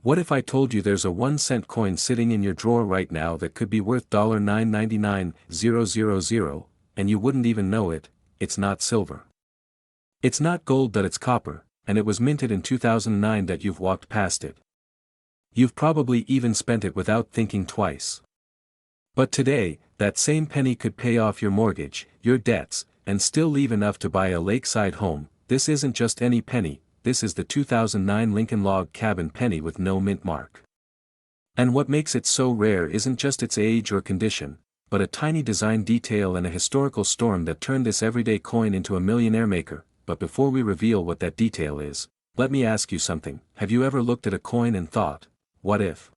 What if I told you there's a 1-cent coin sitting in your drawer right now that could be worth $9.999000, and you wouldn't even know it? It's not silver. It's not gold, that it's copper, and it was minted in 2009 that you've walked past it. You've probably even spent it without thinking twice. But today, that same penny could pay off your mortgage, your debts, and still leave enough to buy a lakeside home. This isn't just any penny, this is the 2009 Lincoln Log Cabin penny with no mint mark. And what makes it so rare isn't just its age or condition, but a tiny design detail and a historical storm that turned this everyday coin into a millionaire maker. But before we reveal what that detail is, let me ask you something. Have you ever looked at a coin and thought, what if?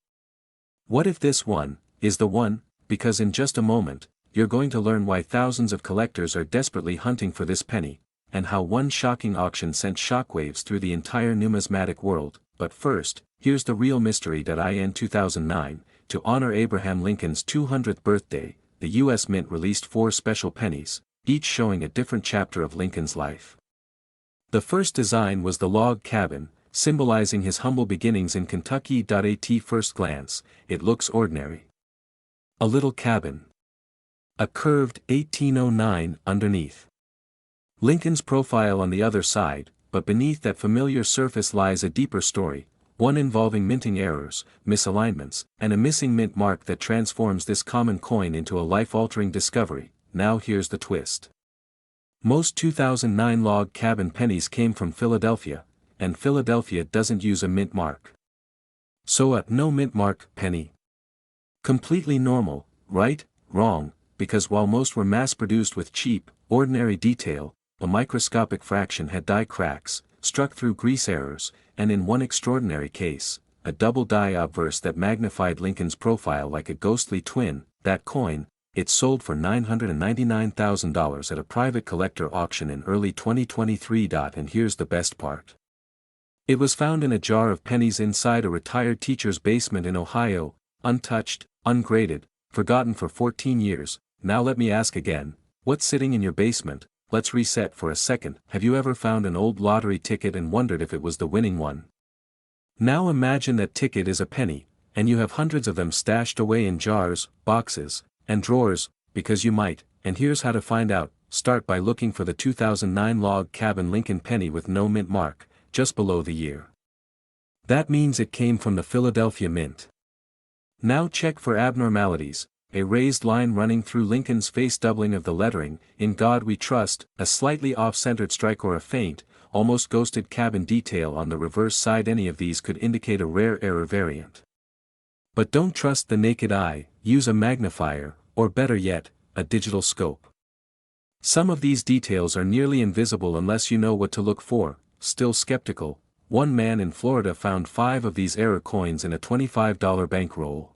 What if this one is the one? Because in just a moment, you're going to learn why thousands of collectors are desperately hunting for this penny, and how one shocking auction sent shockwaves through the entire numismatic world. But first, here's the real mystery. In 2009, to honor Abraham Lincoln's 200th birthday, the U.S. Mint released 4 special pennies, each showing a different chapter of Lincoln's life. The first design was the log cabin, symbolizing his humble beginnings in Kentucky. At first glance, it looks ordinary. A little cabin. A curved 1809 underneath. Lincoln's profile on the other side, but beneath that familiar surface lies a deeper story, one involving minting errors, misalignments, and a missing mint mark that transforms this common coin into a life-altering discovery. Now here's the twist. Most 2009 log cabin pennies came from Philadelphia, and Philadelphia doesn't use a mint mark. So a no mint mark penny. Completely normal, right? Wrong, because while most were mass-produced with cheap, ordinary detail, a microscopic fraction had die cracks, struck through grease errors, and in one extraordinary case, a double die obverse that magnified Lincoln's profile like a ghostly twin. That coin, it sold for $999,000 at a private collector auction in early 2023. And here's the best part. It was found in a jar of pennies inside a retired teacher's basement in Ohio, untouched, ungraded, forgotten for 14 years. Now let me ask again, what's sitting in your basement? Let's reset for a second. Have you ever found an old lottery ticket and wondered if it was the winning one? Now imagine that ticket is a penny, and you have hundreds of them stashed away in jars, boxes, and drawers, because you might. And here's how to find out. Start by looking for the 2009 log cabin Lincoln penny with no mint mark, just below the year. That means it came from the Philadelphia Mint. Now check for abnormalities. A raised line running through Lincoln's face, doubling of the lettering, "In God We Trust," a slightly off-centered strike, or a faint, almost ghosted cabin detail on the reverse side. Any of these could indicate a rare error variant. But don't trust the naked eye, use a magnifier, or better yet, a digital scope. Some of these details are nearly invisible unless you know what to look for. Still skeptical, one man in Florida found 5 of these error coins in a $25 bankroll.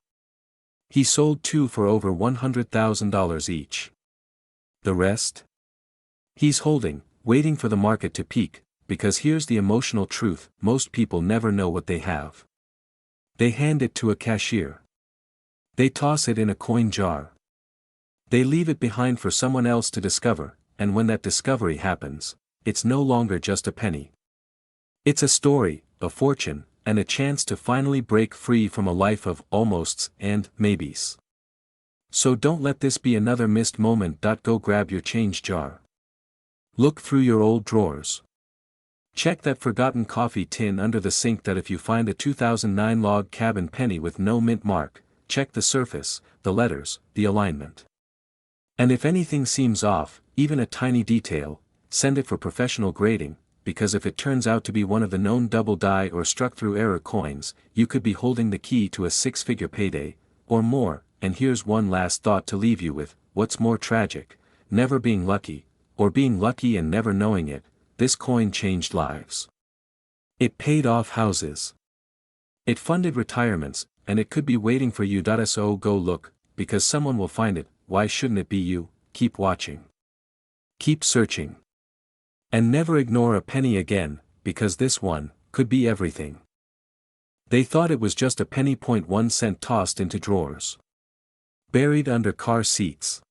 He sold 2 for over $100,000 each. The rest? He's holding, waiting for the market to peak, because here's the emotional truth: most people never know what they have. They hand it to a cashier. They toss it in a coin jar. They leave it behind for someone else to discover, and when that discovery happens, it's no longer just a penny. It's a story, a fortune, and a chance to finally break free from a life of almosts and maybes. So don't let this be another missed moment. Go grab your change jar. Look through your old drawers. Check that forgotten coffee tin under the sink. If you find a 2009 log cabin penny with no mint mark, check the surface, the letters, the alignment. And if anything seems off, even a tiny detail, send it for professional grading, because if it turns out to be one of the known double die or struck through error coins, you could be holding the key to a 6-figure payday, or more. And here's one last thought to leave you with: what's more tragic, never being lucky, or being lucky and never knowing it? This coin changed lives. It paid off houses. It funded retirements, and it could be waiting for you. So go look, because someone will find it. Why shouldn't it be you? Keep watching. Keep searching. And never ignore a penny again, because this one could be everything. They thought it was just a penny. 1 cent tossed into drawers. Buried under car seats.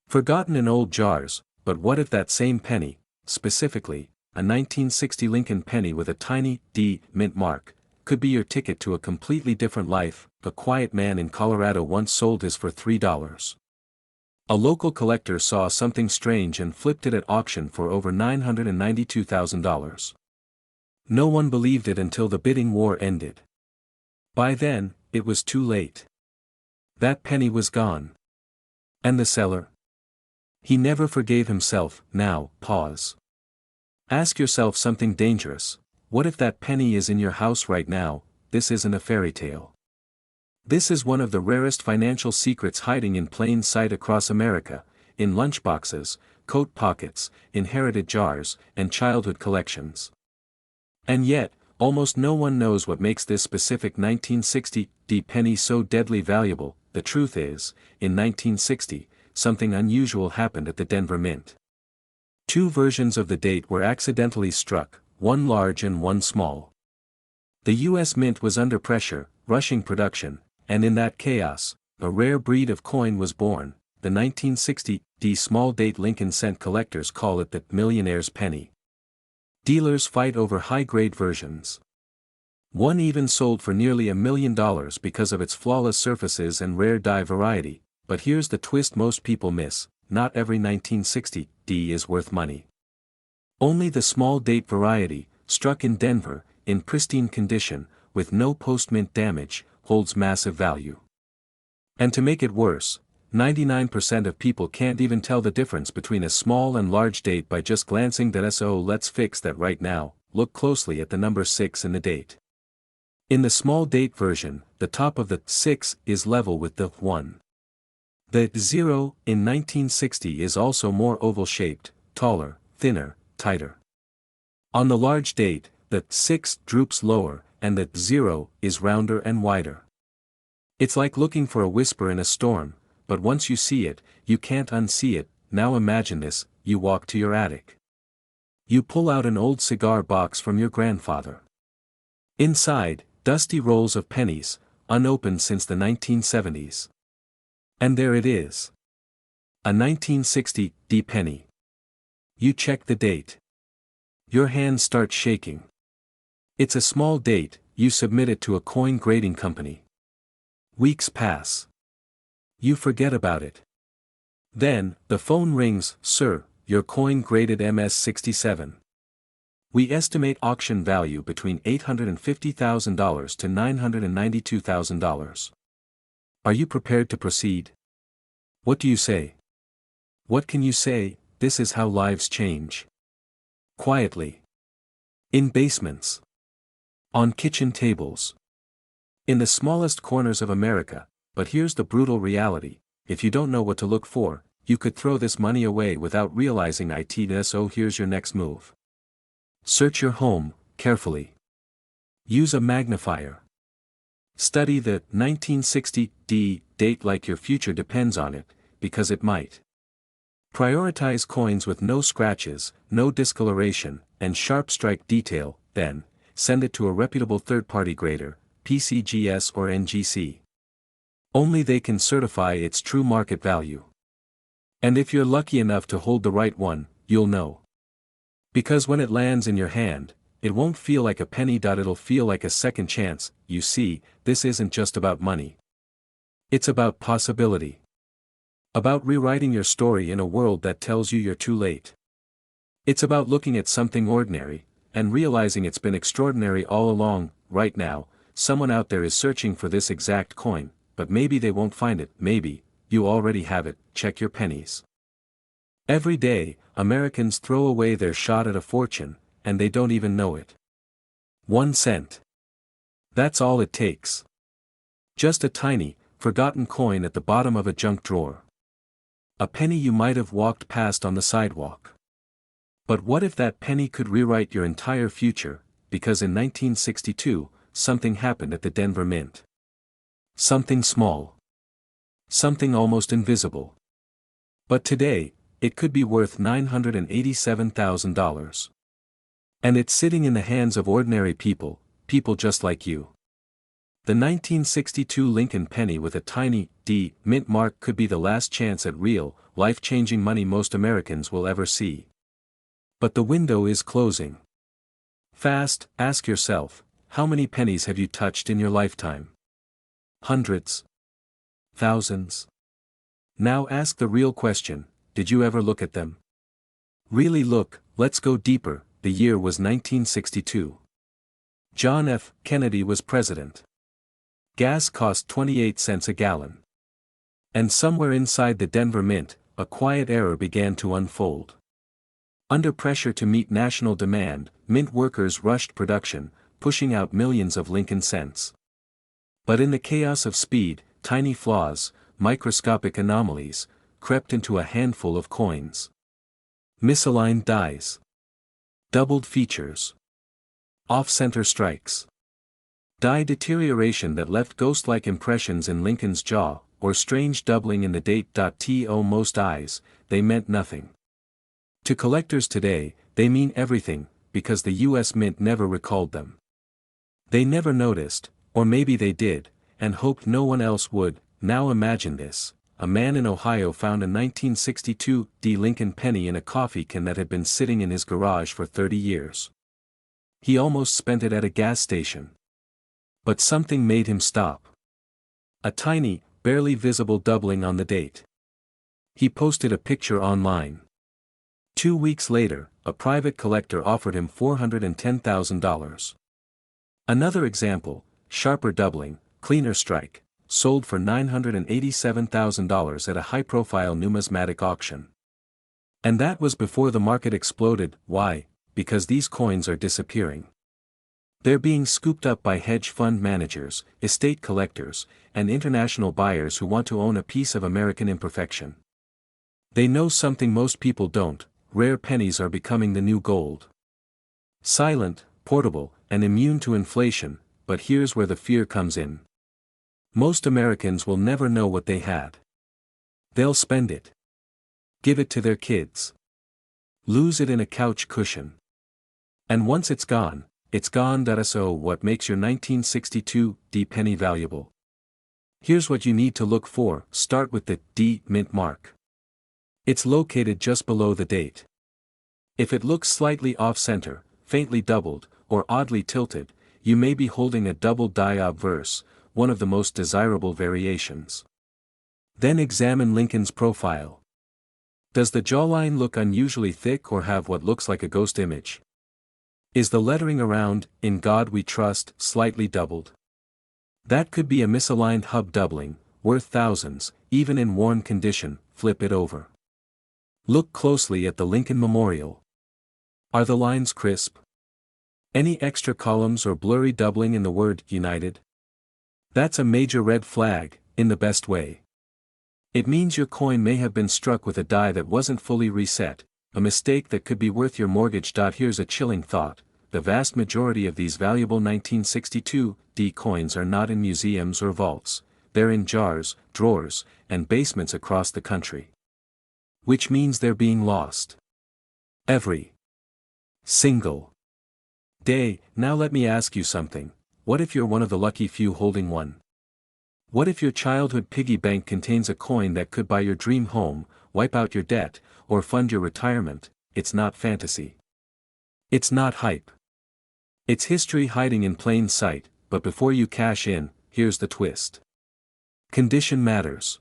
Forgotten in old jars. But what if that same penny, specifically, a 1960 Lincoln penny with a tiny D mint mark, could be your ticket to a completely different life. A quiet man in Colorado once sold his for $3. A local collector saw something strange and flipped it at auction for over $992,000. No one believed it until the bidding war ended. By then, it was too late. That penny was gone. And the seller? He never forgave himself. Now, pause. Ask yourself something dangerous. What if that penny is in your house right now? This isn't a fairy tale. This is one of the rarest financial secrets hiding in plain sight across America, in lunchboxes, coat pockets, inherited jars, and childhood collections. And yet, almost no one knows what makes this specific 1960 penny so deadly valuable. The truth is, in 1960, something unusual happened at the Denver Mint. Two versions of the date were accidentally struck, one large and one small. The U.S. Mint was under pressure, rushing production, and in that chaos, a rare breed of coin was born. The 1960 small date Lincoln cent collectors call it the millionaire's penny. Dealers fight over high-grade versions. One even sold for nearly $1 million because of its flawless surfaces and rare die variety. But here's the twist most people miss: not every 1960 is worth money. Only the small date variety, struck in Denver, in pristine condition, with no post-mint damage, holds massive value. And to make it worse, 99% of people can't even tell the difference between a small and large date by just glancing at it. So let's fix that right now. Look closely at the number 6 in the date. In the small date version, the top of the 6 is level with the 1. The 0 in 1960 is also more oval-shaped, taller, thinner, tighter. On the large date, the 6 droops lower, and the 0 is rounder and wider. It's like looking for a whisper in a storm, but once you see it, you can't unsee it. Now imagine this: you walk to your attic. You pull out an old cigar box from your grandfather. Inside, dusty rolls of pennies, unopened since the 1970s. And there it is. A 1960 penny. You check the date. Your hands start shaking. It's a small date. You submit it to a coin grading company. Weeks pass. You forget about it. Then, the phone rings. "Sir, your coin graded MS-67. We estimate auction value between $850,000 to $992,000. Are you prepared to proceed?" What do you say? What can you say? This is how lives change. Quietly. In basements. On kitchen tables. In the smallest corners of America. But here's the brutal reality: if you don't know what to look for, you could throw this money away without realizing it. So here's your next move. Search your home, carefully. Use a magnifier. Study the 1960 date like your future depends on it, because it might. Prioritize coins with no scratches, no discoloration, and sharp strike detail. Then, send it to a reputable third-party grader, PCGS or NGC. Only they can certify its true market value. And if you're lucky enough to hold the right one, you'll know. Because when it lands in your hand, it won't feel like a penny. It'll feel like a second chance. You see, this isn't just about money. It's about possibility. About rewriting your story in a world that tells you you're too late. It's about looking at something ordinary, and realizing it's been extraordinary all along. Right now, someone out there is searching for this exact coin, but maybe they won't find it. Maybe you already have it. Check your pennies. Every day, Americans throw away their shot at a fortune, and they don't even know it. 1 cent. That's all it takes. Just a tiny, forgotten coin at the bottom of a junk drawer. A penny you might have walked past on the sidewalk. But what if that penny could rewrite your entire future? Because in 1962, something happened at the Denver Mint. Something small. Something almost invisible. But today, it could be worth $987,000. And it's sitting in the hands of ordinary people, people just like you. The 1962 Lincoln penny with a tiny mint mark could be the last chance at real, life-changing money most Americans will ever see. But the window is closing. Fast. Ask yourself, How many pennies have you touched in your lifetime? Hundreds? Thousands? Now ask the real question, did you ever look at them? Really look, let's go deeper. The year was 1962. John F. Kennedy was president. Gas cost 28 cents a gallon. And somewhere inside the Denver Mint, a quiet era began to unfold. Under pressure to meet national demand, mint workers rushed production, pushing out millions of Lincoln cents. But in the chaos of speed, tiny flaws, microscopic anomalies, crept into a handful of coins. Misaligned dies. Doubled features. Off-center strikes. Die deterioration that left ghost-like impressions in Lincoln's jaw, or strange doubling in the date. To most eyes, they meant nothing. To collectors today, they mean everything, because the U.S. Mint never recalled them. They never noticed, or maybe they did, and hoped no one else would. Now imagine this. A man in Ohio found a 1962 Lincoln penny in a coffee can that had been sitting in his garage for 30 years. He almost spent it at a gas station. But something made him stop. A tiny, barely visible doubling on the date. He posted a picture online. 2 weeks later, a private collector offered him $410,000. Another example, sharper doubling, cleaner strike, sold for $987,000 at a high-profile numismatic auction. And that was before the market exploded. Why? Because these coins are disappearing. They're being scooped up by hedge fund managers, estate collectors, and international buyers who want to own a piece of American imperfection. They know something most people don't: rare pennies are becoming the new gold. Silent, portable, and immune to inflation, but here's where the fear comes in. Most Americans will never know what they had. They'll spend it. Give it to their kids. Lose it in a couch cushion. And once it's gone, it's gone. So what makes your 1962 penny valuable? Here's what you need to look for. Start with the D mint mark. It's located just below the date. If it looks slightly off-center, faintly doubled, or oddly tilted, you may be holding a double die obverse, one of the most desirable variations. Then examine Lincoln's profile. Does the jawline look unusually thick or have what looks like a ghost image? Is the lettering around, "In God We Trust," slightly doubled? That could be a misaligned hub doubling, worth thousands. Even in worn condition, flip it over. Look closely at the Lincoln Memorial. Are the lines crisp? Any extra columns or blurry doubling in the word "United"? That's a major red flag, in the best way. It means your coin may have been struck with a die that wasn't fully reset, a mistake that could be worth your mortgage. Here's a chilling thought: the vast majority of these valuable 1962 coins are not in museums or vaults, they're in jars, drawers, and basements across the country. Which means they're being lost. Every single day. Now let me ask you something. What if you're one of the lucky few holding one? What if your childhood piggy bank contains a coin that could buy your dream home, wipe out your debt, or fund your retirement? It's not fantasy. It's not hype. It's history hiding in plain sight. But before you cash in, here's the twist. Condition matters.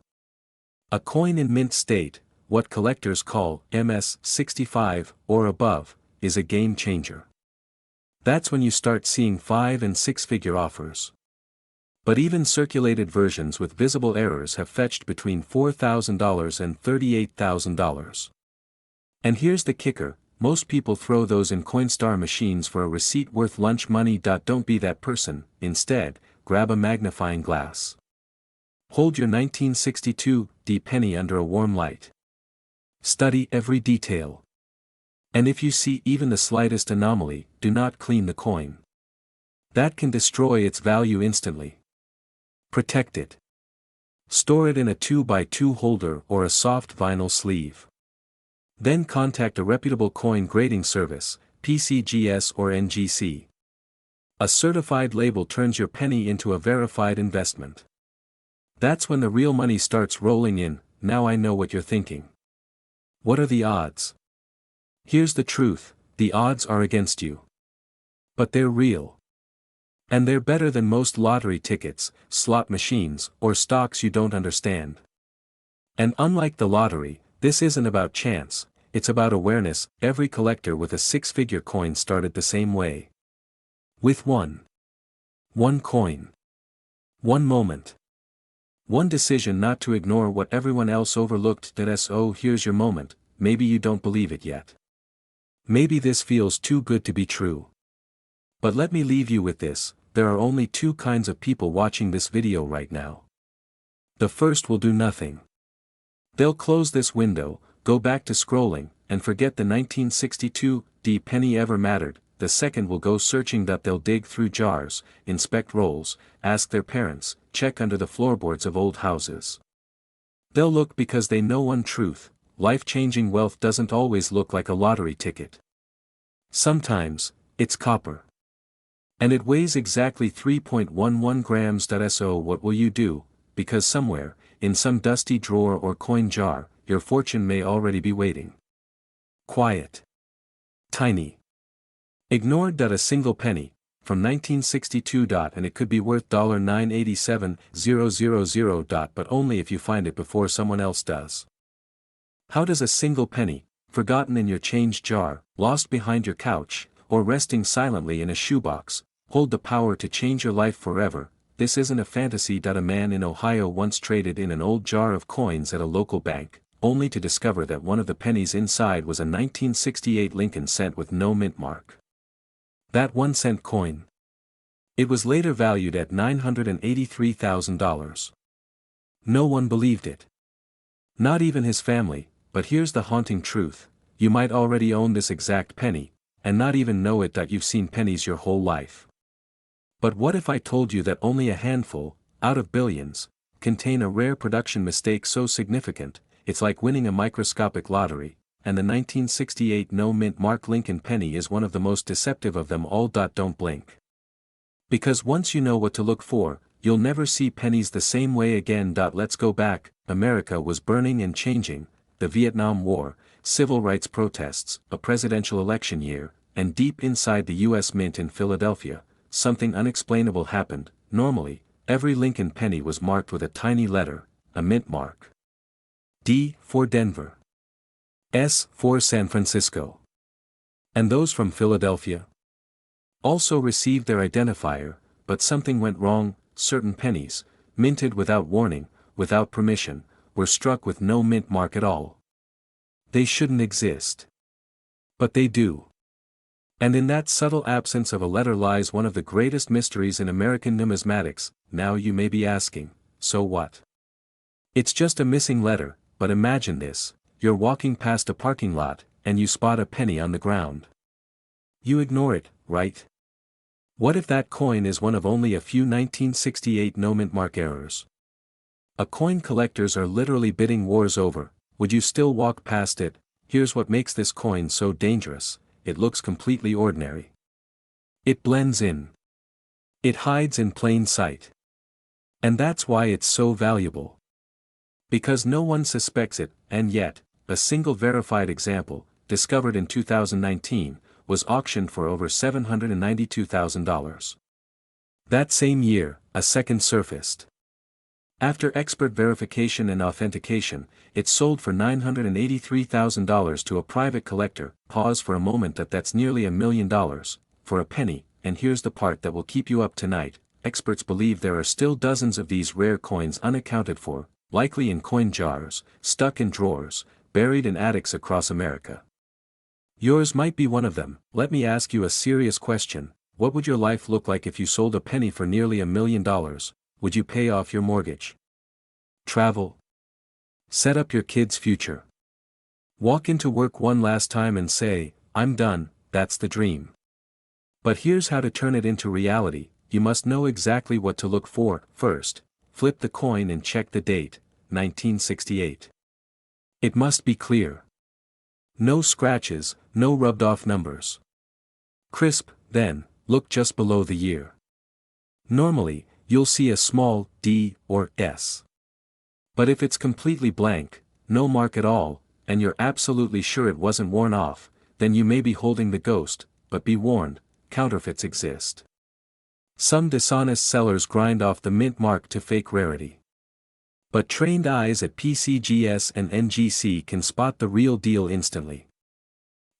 A coin in mint state, what collectors call MS-65 or above, is a game changer. That's when you start seeing 5- and 6-figure offers. But even circulated versions with visible errors have fetched between $4,000 and $38,000. And here's the kicker: most people throw those in Coinstar machines for a receipt worth lunch money. Don't be that person. Instead, grab a magnifying glass. Hold your 1962 penny under a warm light. Study every detail. And if you see even the slightest anomaly, do not clean the coin. That can destroy its value instantly. Protect it. Store it in a 2x2 holder or a soft vinyl sleeve. Then contact a reputable coin grading service, PCGS or NGC. A certified label turns your penny into a verified investment. That's when the real money starts rolling in. Now I know what you're thinking. What are the odds? Here's the truth: the odds are against you. But they're real. And they're better than most lottery tickets, slot machines, or stocks you don't understand. And unlike the lottery, this isn't about chance, it's about awareness. Every collector with a six-figure coin started the same way. With one coin. One moment. One decision not to ignore what everyone else overlooked. So here's your moment, maybe you don't believe it yet. Maybe this feels too good to be true. But let me leave you with this, there are only two kinds of people watching this video right now. The first will do nothing. They'll close this window, go back to scrolling, and forget the 1962 penny ever mattered. The second will go searching. They'll dig through jars, inspect rolls, ask their parents, check under the floorboards of old houses. They'll look because they know one truth: life-changing wealth doesn't always look like a lottery ticket. Sometimes, it's copper. And it weighs exactly 3.11 grams. So what will you do? Because somewhere, in some dusty drawer or coin jar, your fortune may already be waiting. Quiet. Tiny. Ignored. A single penny, from 1962. And it could be worth $987,000. But only if you find it before someone else does. How does a single penny, forgotten in your change jar, lost behind your couch, or resting silently in a shoebox, hold the power to change your life forever? This isn't a fantasy. A man in Ohio once traded in an old jar of coins at a local bank, only to discover that one of the pennies inside was a 1968 Lincoln cent with no mint mark. That 1-cent coin. It was later valued at $983,000. No one believed it. Not even his family. But here's the haunting truth: you might already own this exact penny, and not even know it. You've seen pennies your whole life. But what if I told you that only a handful, out of billions, contain a rare production mistake so significant, it's like winning a microscopic lottery, and the 1968 no-mint mark Lincoln penny is one of the most deceptive of them all. Don't blink. Because once you know what to look for, you'll never see pennies the same way again. Let's go back. America was burning and changing: the Vietnam War, civil rights protests, a presidential election year, and deep inside the U.S. Mint in Philadelphia, something unexplainable happened. Normally, every Lincoln penny was marked with a tiny letter, a mint mark. D for Denver. S for San Francisco. And those from Philadelphia also received their identifier, but something went wrong. Certain pennies, minted without warning, without permission, were struck with no mint mark at all. They shouldn't exist. But they do. And in that subtle absence of a letter lies one of the greatest mysteries in American numismatics. Now you may be asking, so what? It's just a missing letter, but imagine this: you're walking past a parking lot, and you spot a penny on the ground. You ignore it, right? What if that coin is one of only a few 1968 no-mint mark errors? A coin collectors are literally bidding wars over. Would you still walk past it? Here's what makes this coin so dangerous: it looks completely ordinary. It blends in. It hides in plain sight. And that's why it's so valuable. Because no one suspects it, and yet, a single verified example, discovered in 2019, was auctioned for over $792,000. That same year, a second surfaced. After expert verification and authentication, it sold for $983,000 to a private collector. Pause for a moment. That's nearly $1 million, for a penny. And here's the part that will keep you up tonight: experts believe there are still dozens of these rare coins unaccounted for, likely in coin jars, stuck in drawers, buried in attics across America. Yours might be one of them. Let me ask you a serious question: what would your life look like if you sold a penny for nearly $1 million? Would you pay off your mortgage? Travel? Set up your kids' future? Walk into work one last time and say, "I'm done"? That's the dream. But here's how to turn it into reality. You must know exactly what to look for. First, flip the coin and check the date, 1968. It must be clear. No scratches, no rubbed-off numbers. Crisp. Then, look just below the year. Normally, you'll see a small D or S. But if it's completely blank, no mark at all, and you're absolutely sure it wasn't worn off, then you may be holding the ghost. But be warned, counterfeits exist. Some dishonest sellers grind off the mint mark to fake rarity. But trained eyes at PCGS and NGC can spot the real deal instantly.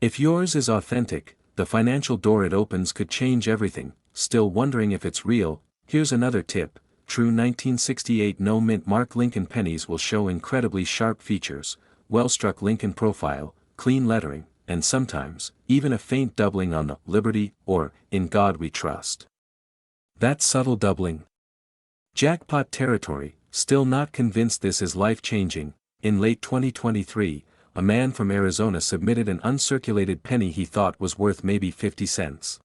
If yours is authentic, the financial door it opens could change everything. Still wondering if it's real? Here's another tip. True 1968 no mint mark Lincoln pennies will show incredibly sharp features, well-struck Lincoln profile, clean lettering, and sometimes, even a faint doubling on the Liberty or In God We Trust. That subtle doubling. Jackpot territory. Still not convinced this is life-changing. In late 2023, a man from Arizona submitted an uncirculated penny he thought was worth maybe 50 cents.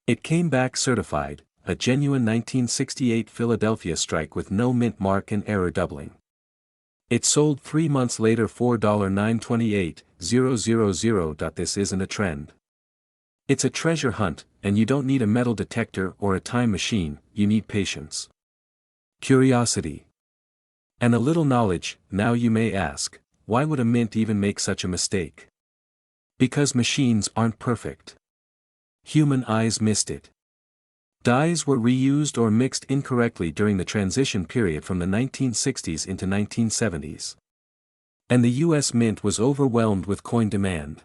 It came back certified, a genuine 1968 Philadelphia strike with no mint mark and error doubling. It sold 3 months later $4,928,000. This isn't a trend. It's a treasure hunt, and you don't need a metal detector or a time machine, you need patience, curiosity, and a little knowledge. Now you may ask, why would a mint even make such a mistake? Because machines aren't perfect. Human eyes missed it. Dies were reused or mixed incorrectly during the transition period from the 1960s into 1970s. And the US Mint was overwhelmed with coin demand.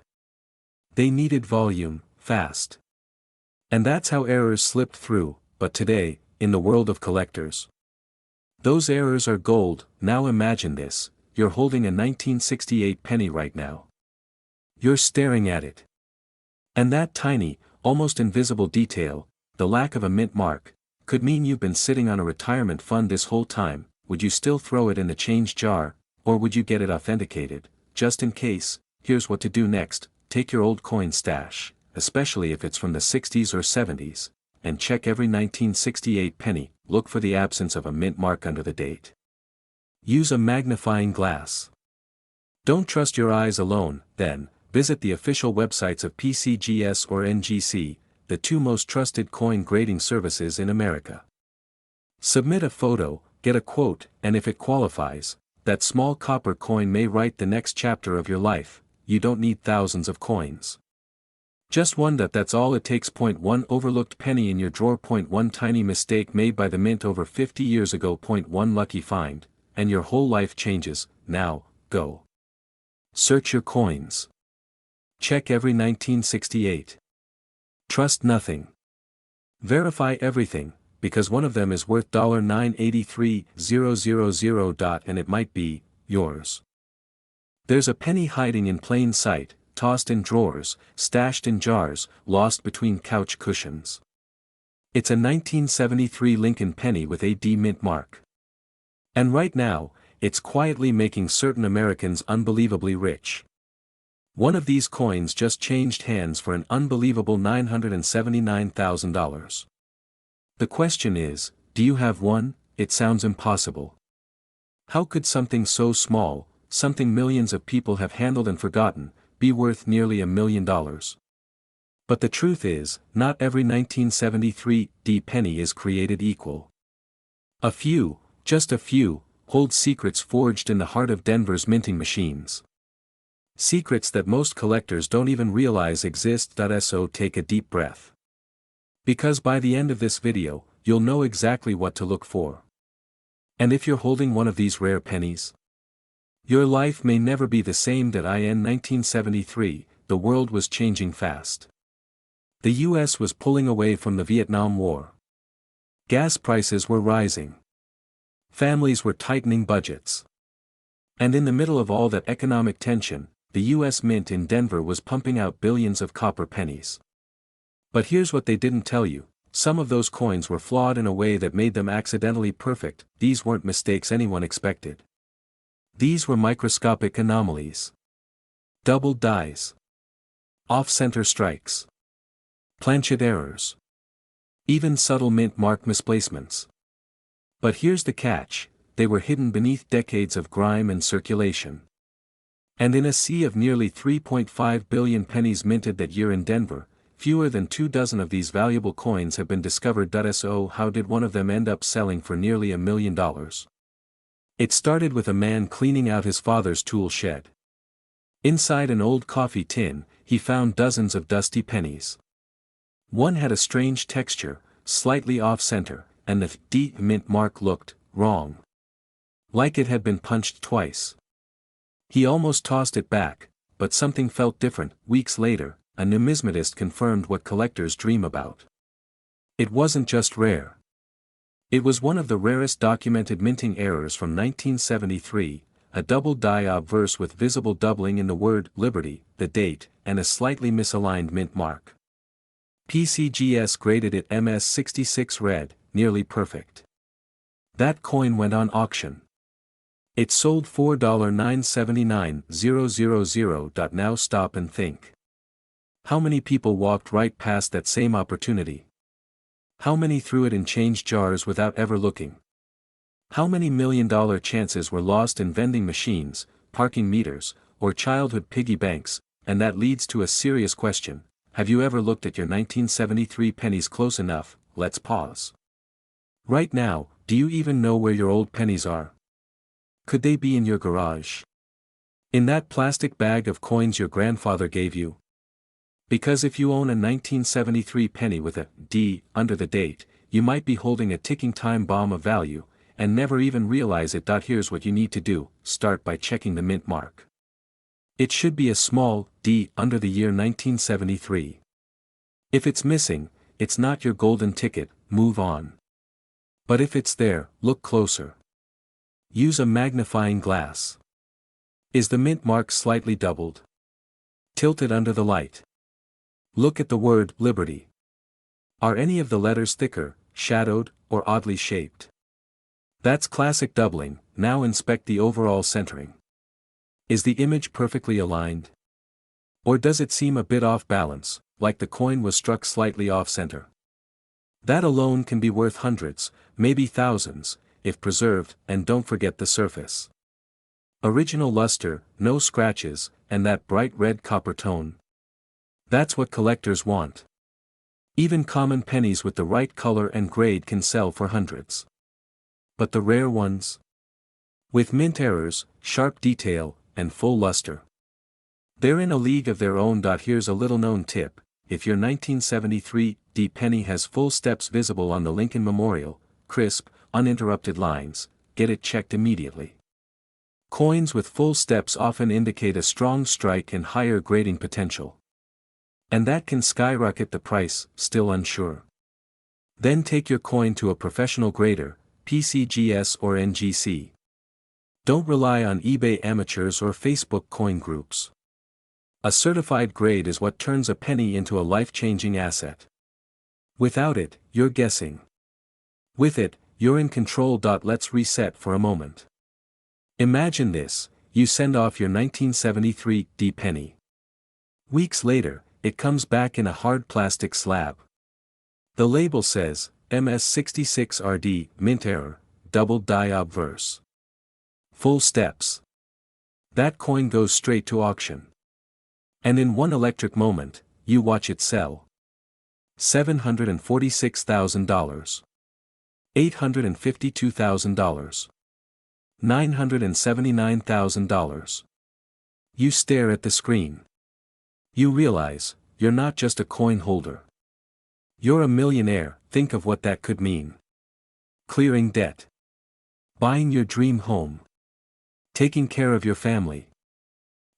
They needed volume, fast. And that's how errors slipped through. But today, in the world of collectors, those errors are gold. Now imagine this, you're holding a 1968 penny right now. You're staring at it. And that tiny, almost invisible detail, the lack of a mint mark, could mean you've been sitting on a retirement fund this whole time. Would you still throw it in the change jar, or would you get it authenticated? Just in case, here's what to do next. Take your old coin stash, especially if it's from the 60s or 70s, and check every 1968 penny. Look for the absence of a mint mark under the date. Use a magnifying glass. Don't trust your eyes alone, then. Visit the official websites of PCGS or NGC, the two most trusted coin grading services in America. Submit a photo, get a quote, and if it qualifies, that small copper coin may write the next chapter of your life. You don't need thousands of coins. Just one. That's all it takes. 1 Overlooked penny in your drawer. 1 Tiny mistake made by the mint over 50 years ago. 1 Lucky find, and your whole life changes. Now, go. Search your coins. Check every 1968. Trust nothing. Verify everything, because one of them is worth $983,000. And it might be yours. There's a penny hiding in plain sight, tossed in drawers, stashed in jars, lost between couch cushions. It's a 1973 Lincoln penny with a D mint mark. And right now, it's quietly making certain Americans unbelievably rich. One of these coins just changed hands for an unbelievable $979,000. The question is, do you have one? It sounds impossible. How could something so small, something millions of people have handled and forgotten, be worth nearly $1 million? But the truth is, not every 1973 D penny is created equal. A few, just a few, hold secrets forged in the heart of Denver's minting machines. Secrets that most collectors don't even realize exist. So take a deep breath. Because by the end of this video, you'll know exactly what to look for. And if you're holding one of these rare pennies, your life may never be the same. In 1973, the world was changing fast. The US was pulling away from the Vietnam War. Gas prices were rising. Families were tightening budgets. And in the middle of all that economic tension, the US Mint in Denver was pumping out billions of copper pennies. But here's what they didn't tell you. Some of those coins were flawed in a way that made them accidentally perfect. These weren't mistakes anyone expected. These were microscopic anomalies. Doubled dies. Off-center strikes. Planchet errors. Even subtle mint mark misplacements. But here's the catch, they were hidden beneath decades of grime and circulation. And in a sea of nearly 3.5 billion pennies minted that year in Denver, fewer than 24 of these valuable coins have been discovered. So how did one of them end up selling for nearly $1 million? It started with a man cleaning out his father's tool shed. Inside an old coffee tin, he found dozens of dusty pennies. One had a strange texture, slightly off-center, and the D mint mark looked wrong. Like it had been punched twice. He almost tossed it back, but something felt different. Weeks later, a numismatist confirmed what collectors dream about. It wasn't just rare. It was one of the rarest documented minting errors from 1973, a double die obverse with visible doubling in the word Liberty, the date, and a slightly misaligned mint mark. PCGS graded it MS66 red, nearly perfect. That coin went on auction. It sold $4,979,000. Now stop and think. How many people walked right past that same opportunity? How many threw it in change jars without ever looking? How many $1,000,000 chances were lost in vending machines, parking meters, or childhood piggy banks? And that leads to a serious question. Have you ever looked at your 1973 pennies close enough? Let's pause. Right now, do you even know where your old pennies are? Could they be in your garage? In that plastic bag of coins your grandfather gave you? Because if you own a 1973 penny with a D under the date, you might be holding a ticking time bomb of value, and never even realize it. Here's what you need to do: start by checking the mint mark. It should be a small D under the year 1973. If it's missing, it's not your golden ticket, move on. But if it's there, look closer. Use a magnifying glass. Is the mint mark slightly doubled? Tilt it under the light. Look at the word Liberty. Are any of the letters thicker, shadowed, or oddly shaped? That's classic doubling. Now inspect the overall centering. Is the image perfectly aligned? Or does it seem a bit off balance, like the coin was struck slightly off center? That alone can be worth hundreds, maybe thousands, if preserved. And don't forget the surface. Original luster, no scratches, and that bright red copper tone. That's what collectors want. Even common pennies with the right color and grade can sell for hundreds. But the rare ones? With mint errors, sharp detail, and full luster. They're in a league of their own. Here's a little known tip: if your 1973 D penny has full steps visible on the Lincoln Memorial, crisp, uninterrupted lines, get it checked immediately. Coins with full steps often indicate a strong strike and higher grading potential. And that can skyrocket the price. Still unsure? Then take your coin to a professional grader, PCGS or NGC. Don't rely on eBay amateurs or Facebook coin groups. A certified grade is what turns a penny into a life-changing asset. Without it, you're guessing. With it, you're in control. Let's reset for a moment. Imagine this: you send off your 1973 D penny. Weeks later, it comes back in a hard plastic slab. The label says, MS66 RD, mint error, double die obverse. Full steps. That coin goes straight to auction. And in one electric moment, you watch it sell. $746,000. $852,000. $979,000. You stare at the screen. You realize, you're not just a coin holder. You're a millionaire. Think of what that could mean. Clearing debt. Buying your dream home. Taking care of your family.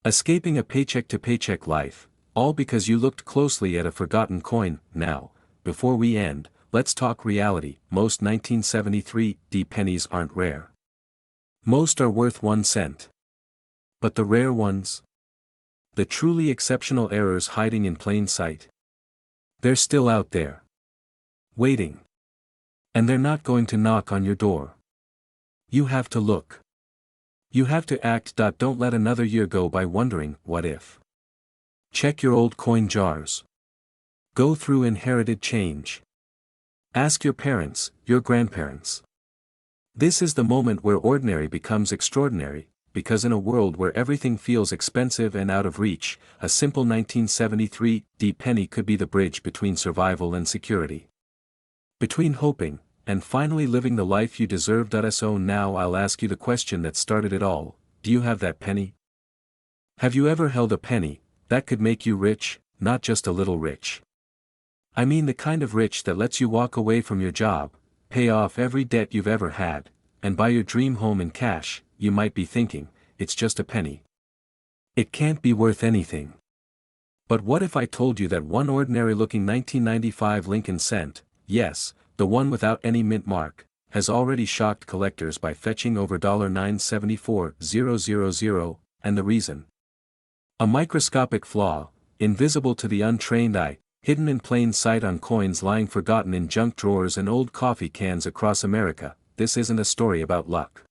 Escaping a paycheck-to-paycheck life, all because you looked closely at a forgotten coin. Now, before we end, let's talk reality. Most 1973 D pennies aren't rare. Most are worth 1 cent. But the rare ones? The truly exceptional errors hiding in plain sight? They're still out there. Waiting. And they're not going to knock on your door. You have to look. You have to act. Don't let another year go by wondering, what if? Check your old coin jars. Go through inherited change. Ask your parents, your grandparents. This is the moment where ordinary becomes extraordinary, because in a world where everything feels expensive and out of reach, a simple 1973 D penny could be the bridge between survival and security. Between hoping, and finally living the life you deserve. So now I'll ask you the question that started it all: do you have that penny? Have you ever held a penny that could make you rich, not just a little rich? I mean the kind of rich that lets you walk away from your job, pay off every debt you've ever had, and buy your dream home in cash. You might be thinking, it's just a penny. It can't be worth anything. But what if I told you that one ordinary-looking 1995 Lincoln cent, yes, the one without any mint mark, has already shocked collectors by fetching over $974,000, and the reason? A microscopic flaw, invisible to the untrained eye, hidden in plain sight on coins lying forgotten in junk drawers and old coffee cans across America. This isn't a story about luck.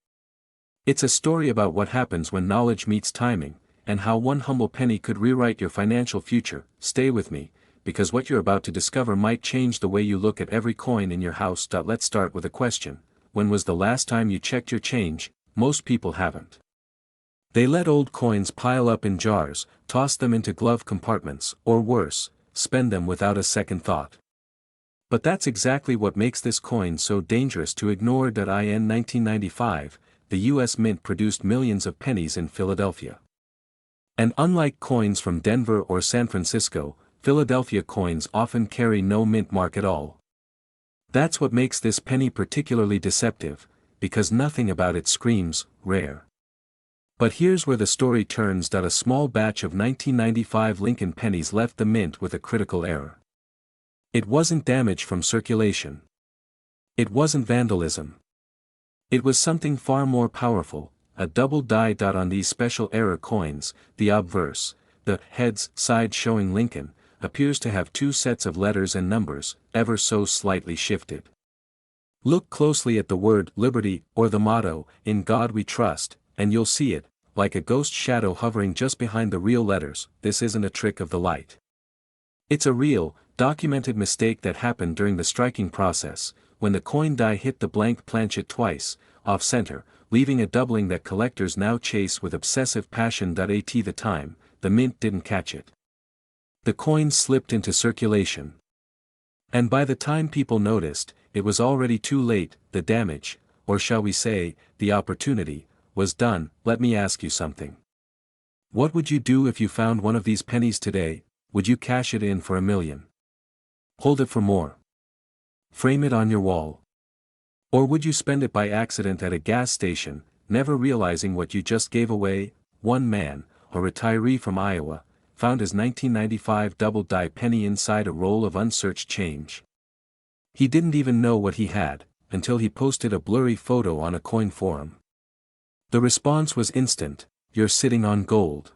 It's a story about what happens when knowledge meets timing, and how one humble penny could rewrite your financial future. Stay with me, because what you're about to discover might change the way you look at every coin in your house. Let's start with a question. When was the last time you checked your change? Most people haven't. They let old coins pile up in jars, toss them into glove compartments, or worse, spend them without a second thought. But that's exactly what makes this coin so dangerous to ignore. In 1995, the U.S. Mint produced millions of pennies in Philadelphia. And unlike coins from Denver or San Francisco, Philadelphia coins often carry no mint mark at all. That's what makes this penny particularly deceptive, because nothing about it screams rare. But here's where the story turns. A small batch of 1995 Lincoln pennies left the mint with a critical error. It wasn't damage from circulation. It wasn't vandalism. It was something far more powerful. A double die. On these special error coins, the obverse, the heads side showing Lincoln, appears to have two sets of letters and numbers, ever so slightly shifted. Look closely at the word liberty, or the motto, "In God We Trust," and you'll see it, like a ghost shadow hovering just behind the real letters. This isn't a trick of the light. It's a real, documented mistake that happened during the striking process, when the coin die hit the blank planchet twice, off-center, leaving a doubling that collectors now chase with obsessive passion. At the time, the mint didn't catch it. The coin slipped into circulation. And by the time people noticed, it was already too late. The damage, or shall we say, the opportunity, was done. Let me ask you something. What would you do if you found one of these pennies today? Would you cash it in for $1 million? Hold it for more? Frame it on your wall? Or would you spend it by accident at a gas station, never realizing what you just gave away? One man, a retiree from Iowa, found his 1995 double-die penny inside a roll of unsearched change. He didn't even know what he had, until he posted a blurry photo on a coin forum. The response was instant: "You're sitting on gold."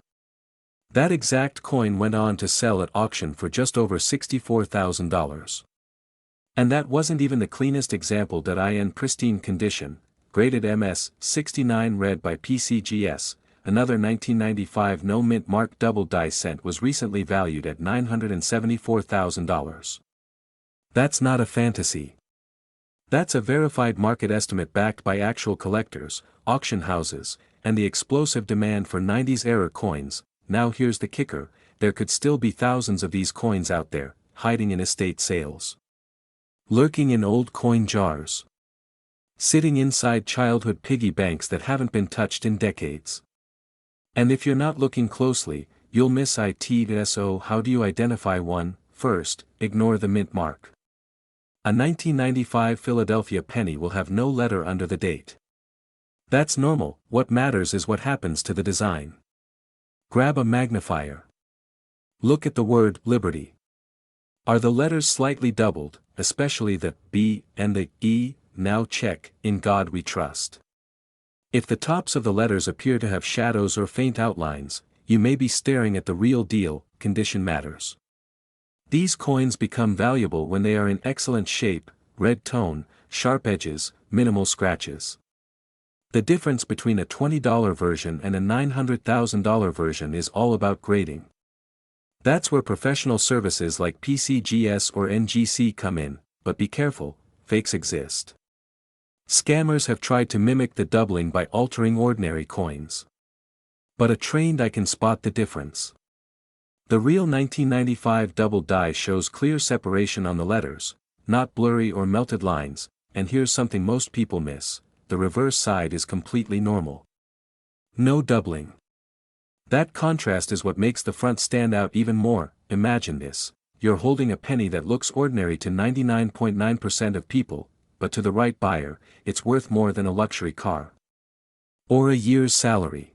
That exact coin went on to sell at auction for just over $64,000. And that wasn't even the cleanest example. In pristine condition, graded MS 69 read by PCGS, another 1995 no mint mark double die cent was recently valued at $974,000. That's not a fantasy. That's a verified market estimate backed by actual collectors, auction houses, and the explosive demand for 90s era coins. Now here's the kicker: there could still be thousands of these coins out there, hiding in estate sales. Lurking in old coin jars. Sitting inside childhood piggy banks that haven't been touched in decades. And if you're not looking closely, you'll miss it. So how do you identify one? First, ignore the mint mark. A 1995 Philadelphia penny will have no letter under the date. That's normal. What matters is what happens to the design. Grab a magnifier. Look at the word liberty. Are the letters slightly doubled, especially the B and the E? Now check, "In God We Trust." If the tops of the letters appear to have shadows or faint outlines, you may be staring at the real deal. Condition matters. These coins become valuable when they are in excellent shape, red tone, sharp edges, minimal scratches. The difference between a $20 version and a $900,000 version is all about grading. That's where professional services like PCGS or NGC come in, but be careful, fakes exist. Scammers have tried to mimic the doubling by altering ordinary coins. But a trained eye can spot the difference. The real 1995 double die shows clear separation on the letters, not blurry or melted lines, and here's something most people miss: the reverse side is completely normal. No doubling. That contrast is what makes the front stand out even more. Imagine this: you're holding a penny that looks ordinary to 99.9% of people, but to the right buyer, it's worth more than a luxury car. Or a year's salary.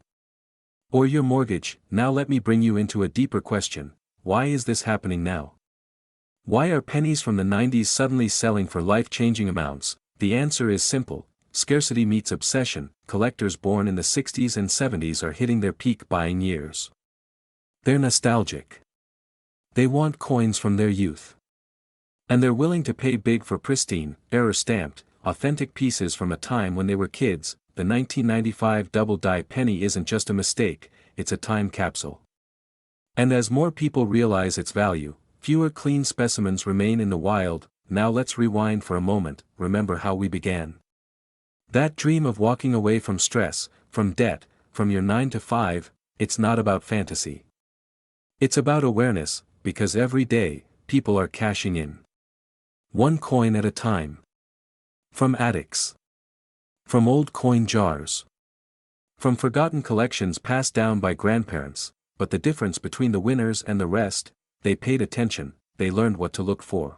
Or your mortgage. Now let me bring you into a deeper question: why is this happening now? Why are pennies from the 90s suddenly selling for life-changing amounts? The answer is simple: scarcity meets obsession. Collectors born in the 60s and 70s are hitting their peak buying years. They're nostalgic. They want coins from their youth. And they're willing to pay big for pristine, error-stamped, authentic pieces from a time when they were kids. The 1995 double-die penny isn't just a mistake, it's a time capsule. And as more people realize its value, fewer clean specimens remain in the wild. Now let's rewind for a moment. Remember how we began. That dream of walking away from stress, from debt, from your 9 to 5, it's not about fantasy. It's about awareness, because every day, people are cashing in. One coin at a time. From attics. From old coin jars. From forgotten collections passed down by grandparents. But the difference between the winners and the rest: they paid attention, they learned what to look for.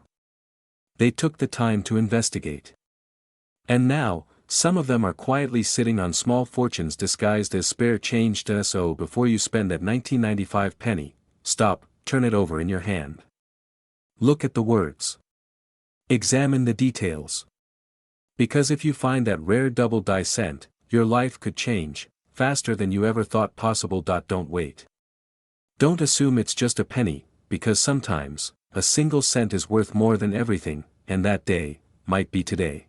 They took the time to investigate. And now, some of them are quietly sitting on small fortunes disguised as spare change. So before you spend that 1995 penny, stop, turn it over in your hand. Look at the words. Examine the details. Because if you find that rare double-die cent, your life could change, faster than you ever thought possible. Don't wait. Don't assume it's just a penny, because sometimes, a single cent is worth more than everything, and that day might be today.